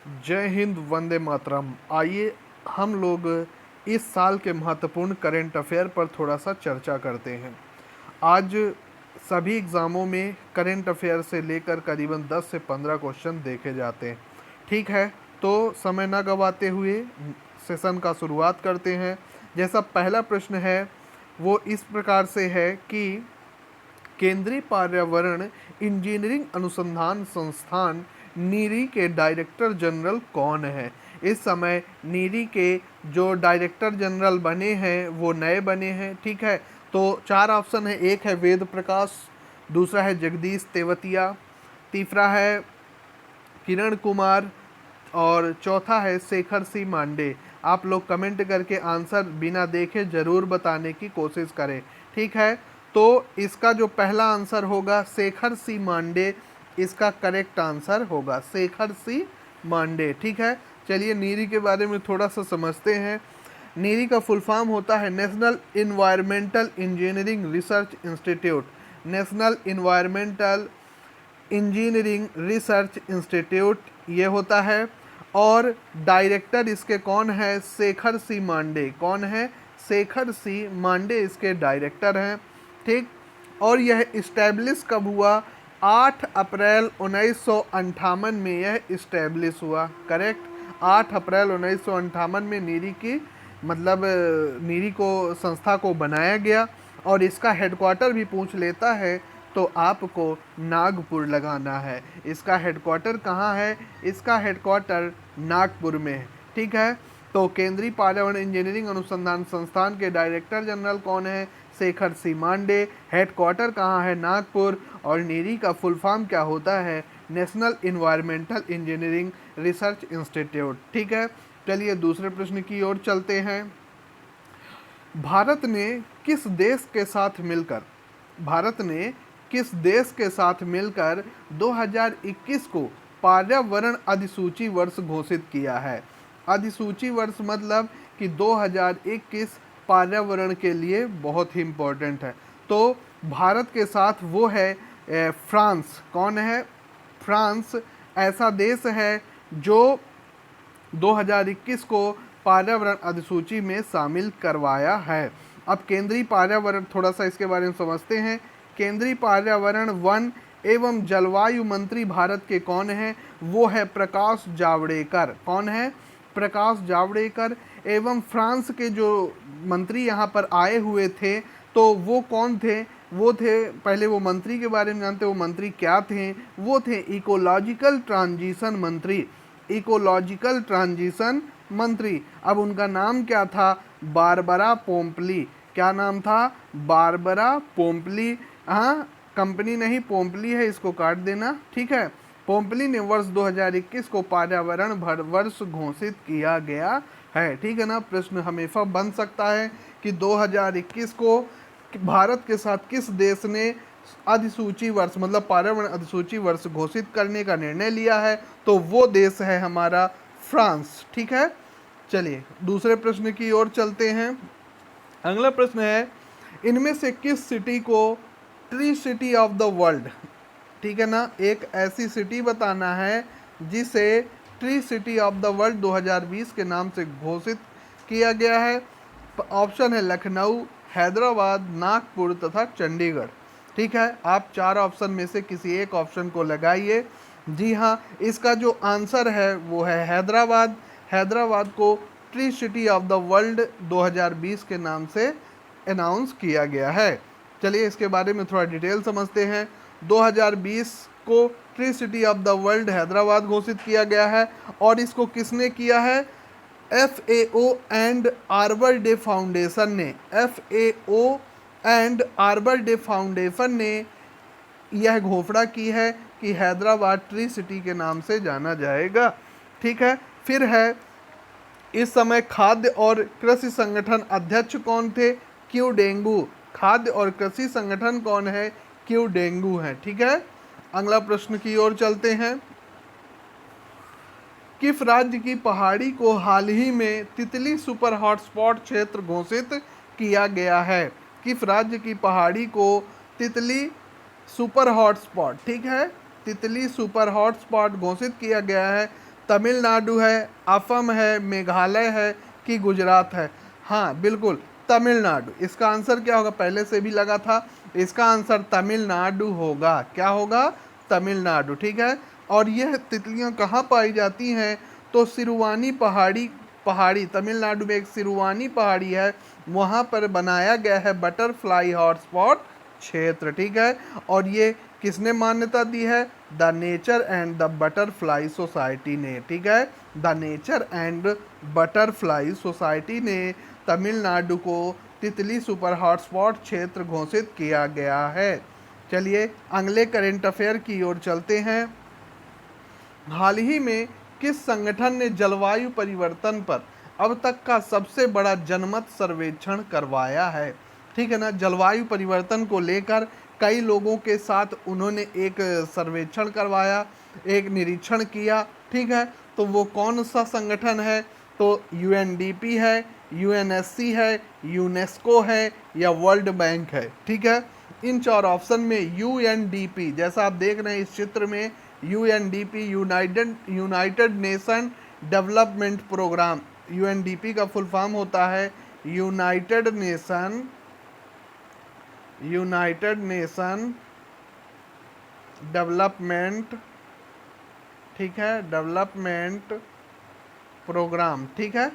जय हिंद, वंदे मातरम। आइए हम लोग इस साल के महत्वपूर्ण करंट अफेयर पर थोड़ा सा चर्चा करते हैं। आज सभी एग्ज़ामों में करंट अफेयर से लेकर करीबन 10 से 15 क्वेश्चन देखे जाते हैं। ठीक है, तो समय न गवाते हुए सेशन का शुरुआत करते हैं। जैसा पहला प्रश्न है वो इस प्रकार से है कि केंद्रीय पर्यावरण इंजीनियरिंग अनुसंधान संस्थान नीरी के डायरेक्टर जनरल कौन है। इस समय नीरी के जो डायरेक्टर जनरल बने हैं वो नए बने हैं। ठीक है, तो चार ऑप्शन है। एक है वेद प्रकाश, दूसरा है जगदीश तेवतिया, तीसरा है किरण कुमार और चौथा है शेखर सी मांडे। आप लोग कमेंट करके आंसर बिना देखे ज़रूर बताने की कोशिश करें। ठीक है, तो इसका जो पहला आंसर होगा शेखर सी मांडे, इसका करेक्ट आंसर होगा शेखर सी मांडे। ठीक है, चलिए नीरी के बारे में थोड़ा सा समझते हैं। नीरी का फुल फॉर्म होता है national environmental engineering research institute. National environmental engineering research institute ये होता है। और डायरेक्टर इसके कौन है? शेखर सी मांडे। कौन है? शेखर सी मांडे इसके डायरेक्टर हैं। ठीक, और यह इस्टेब्लिश कब हुआ? 8 अप्रैल 1958 में यह इस्टेब्लिश हुआ। करेक्ट, 8 अप्रैल 1958 में नीरी की मतलब नीरी को संस्था को बनाया गया। और इसका हेडक्वार्टर भी पूछ लेता है तो आपको नागपुर लगाना है। इसका हेडक्वार्टर कहाँ है? इसका हेडक्वार्टर नागपुर में है। ठीक है, तो केंद्रीय पर्यावरण इंजीनियरिंग अनुसंधान संस्थान के डायरेक्टर जनरल कौन है? शेखर सी मांडे। हेडक्वार्टर कहाँ है? नागपुर। और नीरी का फुल फॉर्म क्या होता है? National environmental engineering research institute. ठीक है, चलिए दूसरे प्रश्न की ओर चलते हैं। भारत ने किस देश के साथ मिलकर भारत ने किस देश के साथ मिलकर 2021 को पर्यावरण अधिसूची वर्ष घोषित किया है? अधिसूची वर्ष मतलब कि 2021 पर्यावरण के लिए बहुत ही इम्पोर्टेंट है। तो भारत के साथ वो है फ्रांस। कौन है? फ्रांस ऐसा देश है जो 2021 को पर्यावरण अधिसूची में शामिल करवाया है। अब केंद्रीय पर्यावरण, थोड़ा सा इसके बारे में समझते हैं। केंद्रीय पर्यावरण, वन एवं जलवायु मंत्री भारत के कौन है? वो है प्रकाश जावड़ेकर। कौन है? प्रकाश जावड़ेकर। एवं फ्रांस के जो मंत्री यहाँ पर आए हुए थे तो वो कौन थे? वो थे, पहले वो मंत्री के बारे में जानते। वो मंत्री क्या थे? वो थे इकोलॉजिकल ट्रांजिशन मंत्री। इकोलॉजिकल ट्रांजिशन मंत्री। अब उनका नाम क्या था? बारबरा पोम्पली। क्या नाम था? बारबरा पोम्पली। हाँ, कंपनी नहीं, पोम्पली है, इसको काट देना। ठीक है, पोम्पली ने वर्ष 2021 को पर्यावरण वर्ष घोषित किया गया है। ठीक है ना, प्रश्न हमेशा बन सकता है कि 2021 को भारत के साथ किस देश ने अधिसूची वर्ष मतलब पर्यावरण अधिसूची वर्ष घोषित करने का निर्णय लिया है? तो वो देश है हमारा फ्रांस। ठीक है, चलिए दूसरे प्रश्न की ओर चलते हैं। अगला प्रश्न है, इनमें से किस सिटी को tree city of the world, ठीक है ना, एक ऐसी सिटी बताना है जिसे tree city of the world 2020 के नाम से घोषित किया गया है। ऑप्शन है लखनऊ, हैदराबाद, नागपुर तथा चंडीगढ़। ठीक है, आप चार ऑप्शन में से किसी एक ऑप्शन को लगाइए। जी हाँ, इसका जो आंसर है वो है हैदराबाद। हैदराबाद को tree city of the world 2020 के नाम से अनाउंस किया गया है। चलिए इसके बारे में थोड़ा डिटेल समझते हैं। 2020 को tree city of the world Hyderabad घोषित किया गया है। और इसको किसने किया है? FAO and arbor day foundation ने। FAO and arbor day foundation ने यह घोषणा की है कि हैदराबाद ट्री सिटी के नाम से जाना जाएगा। ठीक है, फिर है इस समय खाद्य और कृषि संगठन अध्यक्ष कौन थे? Q dengue. खाद्य और कृषि संगठन कौन है? क्यू डेंगू है। ठीक है, अगला प्रश्न की ओर चलते हैं। किस राज्य की पहाड़ी को हाल ही में तितली सुपर हॉटस्पॉट क्षेत्र घोषित किया गया है? किस राज्य की पहाड़ी को तितली सुपर हॉटस्पॉट, ठीक है, तितली सुपर हॉटस्पॉट घोषित किया गया है? तमिलनाडु है, असम है, मेघालय है कि गुजरात है? हाँ बिल्कुल तमिलनाडु। इसका आंसर क्या होगा? पहले से भी लगा था, इसका आंसर तमिलनाडु होगा। क्या होगा? तमिलनाडु। ठीक है। और यह तितलियां कहाँ पाई जाती हैं? तो सिरुवानी पहाड़ी तमिलनाडु में एक सिरुवानी पहाड़ी है, वहाँ पर बनाया गया है बटरफ्लाई हॉटस्पॉट क्षेत्र। ठीक है। और ये किसने मान्यता दी है? The nature and the butterfly society ने। ठीक है। The nature and butterfly society ने तमिलनाडु को तितली सुपर हॉटस्पॉट क्षेत्र घोषित किया गया है। चलिए अगले करेंट अफेयर की ओर चलते हैं। हाल ही में किस संगठन ने जलवायु परिवर्तन पर अब तक का सबसे बड़ा जनमत सर्वेक्षण करवाया है? ठीक है ना। जलवायु परिवर्तन को लेकर कई लोगों के साथ उन्होंने एक सर्वेक्षण करवाया, एक निरीक्षण किया। ठीक है। तो वो कौन सा संगठन है? तो यूएनडीपी है, यूएनएससी है, यूनेस्को है या वर्ल्ड बैंक है? ठीक है। इन चार ऑप्शन में यूएनडीपी, जैसा आप देख रहे हैं इस चित्र में, UNDP United Nation Development Programme, UNDP का फुल फॉर्म होता है यूनाइटेड नेशन डेवलपमेंट, ठीक है, डेवलपमेंट प्रोग्राम। ठीक है।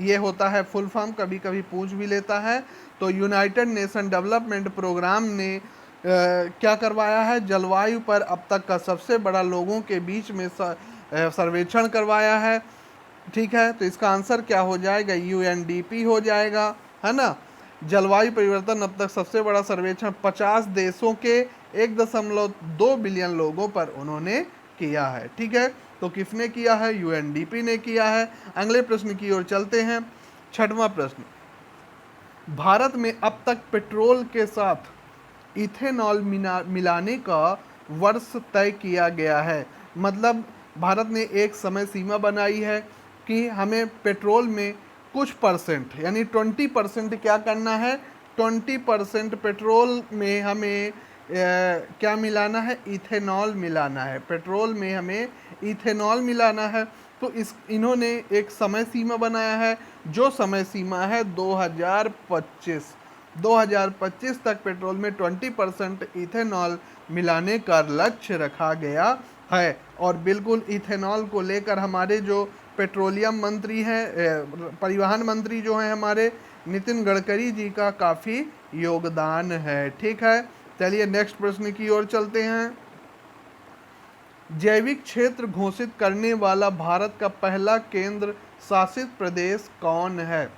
ये होता है फुल फॉर्म, कभी कभी पूछ भी लेता है। तो यूनाइटेड नेशन डेवलपमेंट प्रोग्राम ने क्या करवाया है? जलवायु पर अब तक का सबसे बड़ा लोगों के बीच में सर्वेक्षण करवाया है। ठीक है। तो इसका आंसर क्या हो जाएगा? यूएनडीपी हो जाएगा, है ना। जलवायु परिवर्तन अब तक सबसे बड़ा सर्वेक्षण 50 देशों के 1.2 बिलियन लोगों पर उन्होंने किया है। ठीक है। तो किसने किया है? यूएनडीपी ने किया है। अगले प्रश्न की ओर चलते हैं। छठवां प्रश्न, भारत में अब तक पेट्रोल के साथ इथेनॉल मिलाने का वर्ष तय किया गया है। मतलब भारत ने एक समय सीमा बनाई है कि हमें पेट्रोल में कुछ परसेंट यानी 20% क्या करना है? 20% पेट्रोल में हमें क्या मिलाना है? इथेनॉल मिलाना है। पेट्रोल में हमें इथेनॉल मिलाना है। तो इन्होंने एक समय सीमा बनाया है, जो समय सीमा है 2025। 2025 तक पेट्रोल में 20% इथेनॉल मिलाने का लक्ष्य रखा गया है। और बिल्कुल इथेनॉल को लेकर हमारे जो पेट्रोलियम मंत्री हैं, परिवहन मंत्री जो हैं हमारे, नितिन गडकरी जी का काफ़ी योगदान है। ठीक है। चलिए नेक्स्ट प्रश्न की ओर चलते हैं। जैविक क्षेत्र घोषित करने वाला भारत का पहला केंद्र शासित प्रदेश कौन है?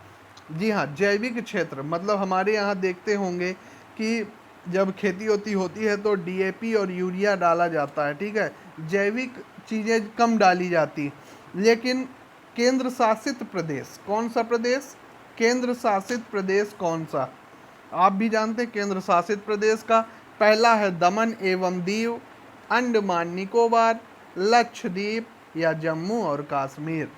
जी हाँ, जैविक क्षेत्र मतलब हमारे यहाँ देखते होंगे कि जब खेती होती है तो डीएपी और यूरिया डाला जाता है। ठीक है। जैविक चीज़ें कम डाली जाती, लेकिन केंद्र शासित प्रदेश कौन सा प्रदेश? केंद्र शासित प्रदेश कौन सा? आप भी जानते हैं केंद्र शासित प्रदेश का पहला है दमन एवं दीव, अंडमान निकोबार, लक्षद्वीप या जम्मू और कश्मीर।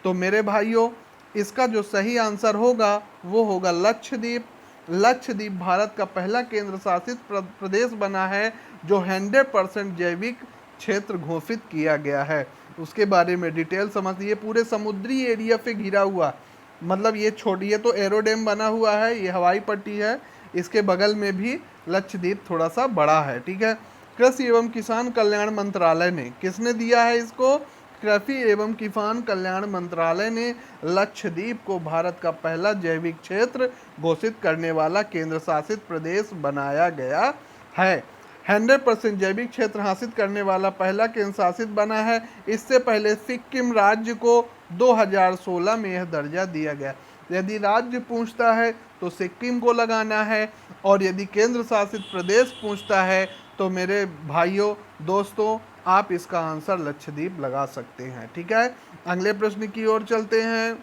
तो मेरे भाइयों, इसका जो सही आंसर होगा वो होगा लक्षद्वीप। लक्षद्वीप भारत का पहला केंद्र शासित प्रदेश बना है जो 100% जैविक क्षेत्र घोषित किया गया है। उसके बारे में डिटेल समझिए। पूरे समुद्री एरिया से घिरा हुआ, मतलब ये तो एरोडेम बना हुआ है, ये हवाई पट्टी है, इसके बगल में भी लक्षद्वीप थोड़ा सा बड़ा है। ठीक है। कृषि एवं किसान कल्याण मंत्रालय ने, किसने दिया है इसको? कृषि एवं किसान कल्याण मंत्रालय ने लक्षद्वीप को भारत का पहला जैविक क्षेत्र घोषित करने वाला केंद्र शासित प्रदेश बनाया गया है। 100% जैविक क्षेत्र हासिल करने वाला पहला केंद्र शासित बना है। इससे पहले सिक्किम राज्य को 2016 में यह दर्जा दिया गया। यदि राज्य पूछता है तो सिक्किम को लगाना है, और यदि केंद्र शासित प्रदेश पूछता है तो मेरे भाइयों दोस्तों आप इसका आंसर लक्षद्वीप लगा सकते हैं। ठीक है। अगले प्रश्न की ओर चलते हैं।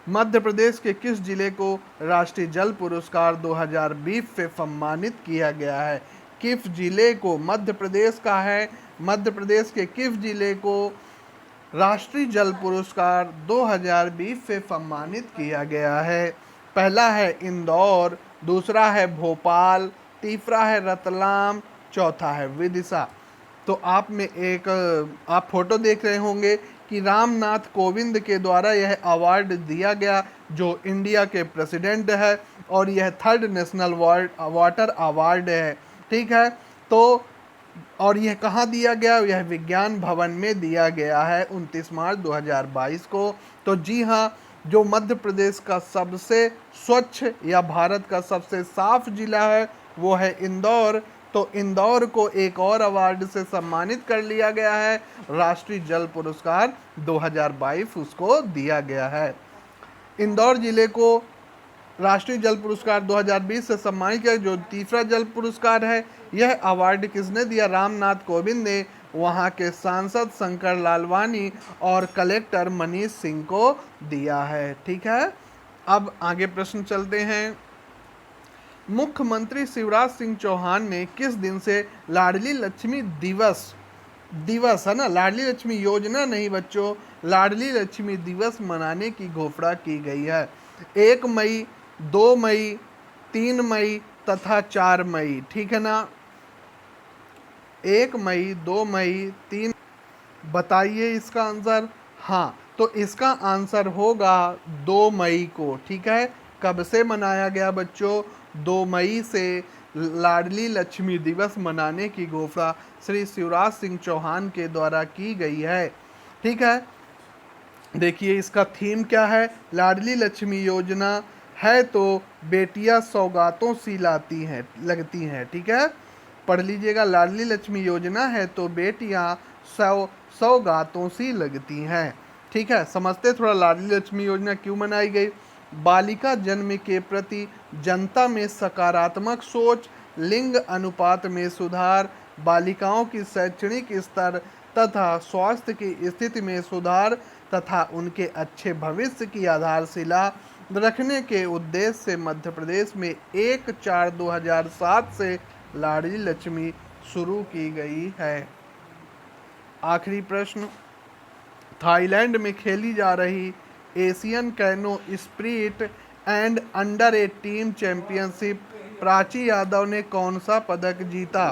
मध्य प्रदेश के किस जिले को राष्ट्रीय जल पुरस्कार 2020 से सम्मानित किया गया है? किस जिले को? मध्य प्रदेश का है। मध्य प्रदेश के किस जिले को राष्ट्रीय जल पुरस्कार 2020 से सम्मानित किया गया है? पहला है इंदौर, दूसरा है भोपाल, तीसरा है रतलाम, चौथा है विदिशा। तो आप में एक आप फोटो देख रहे होंगे कि रामनाथ कोविंद के द्वारा यह अवार्ड दिया गया, जो इंडिया के प्रेसिडेंट है, और यह थर्ड नेशनल वाटर अवार्ड है। ठीक है, तो और यह कहाँ दिया गया? यह विज्ञान भवन में दिया गया है 29 मार्च 2022 को। तो जी हाँ, जो मध्य प्रदेश का सबसे स्वच्छ या भारत का सबसे साफ जिला है वो है इंदौर। तो इंदौर को एक और अवार्ड से सम्मानित कर लिया गया है, राष्ट्रीय जल पुरस्कार 2022 उसको दिया गया है। इंदौर जिले को राष्ट्रीय जल पुरस्कार 2020 से सम्मानित किया। जो तीसरा जल पुरस्कार है, यह अवार्ड किसने दिया? रामनाथ कोविंद ने वहां के सांसद शंकर लालवानी और कलेक्टर मनीष सिंह को दिया है। ठीक है, अब आगे प्रश्न चलते हैं। मुख्यमंत्री शिवराज सिंह चौहान ने किस दिन से लाडली लक्ष्मी दिवस है ना, लाडली लक्ष्मी योजना नहीं बच्चों, लाडली लक्ष्मी दिवस मनाने की घोषणा की गई है? 1 मई, 2 मई, 3 मई तथा 4 मई। ठीक है ना, 1 मई, 2 मई, 3। बताइए इसका आंसर। हाँ, तो इसका आंसर होगा 2 मई को। ठीक है, कब से मनाया गया बच्चों? 2 मई से लाडली लक्ष्मी दिवस मनाने की घोषणा श्री शिवराज सिंह चौहान के द्वारा की गई है। ठीक है, देखिए इसका थीम क्या है? लाडली लक्ष्मी योजना है तो बेटियां सौगातों सी लगती हैं। ठीक है, पढ़ लीजिएगा, लाडली लक्ष्मी योजना है तो बेटियां सौगातों सी लगती हैं। ठीक है, समझते थोड़ा लाडली लक्ष्मी योजना क्यों बनाई गई। बालिका जन्म के प्रति जनता में सकारात्मक सोच, लिंग अनुपात में सुधार, बालिकाओं की शैक्षणिक स्तर तथा स्वास्थ्य की स्थिति में सुधार तथा उनके अच्छे भविष्य की आधारशिला रखने के उद्देश्य से मध्य प्रदेश में 1/4/2007 से लाडली लक्ष्मी शुरू की गई है। आखिरी प्रश्न, थाईलैंड में खेली जा रही Asian canoe spirit and under 18 championship Prachi Yadav ने कौन सा पदक जीता?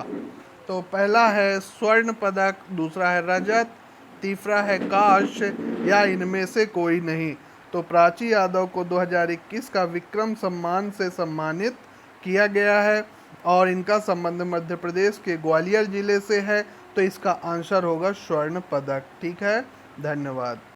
तो पहला है स्वर्ण पदक, दूसरा है रजत, तीसरा है कांस्य, या इनमें से कोई नहीं। तो प्राची यादव को 2021 का विक्रम सम्मान से सम्मानित किया गया है और इनका संबंध मध्य प्रदेश के ग्वालियर जिले से है। तो इसका आंसर होगा स्वर्ण पदक। ठीक है, धन्यवाद।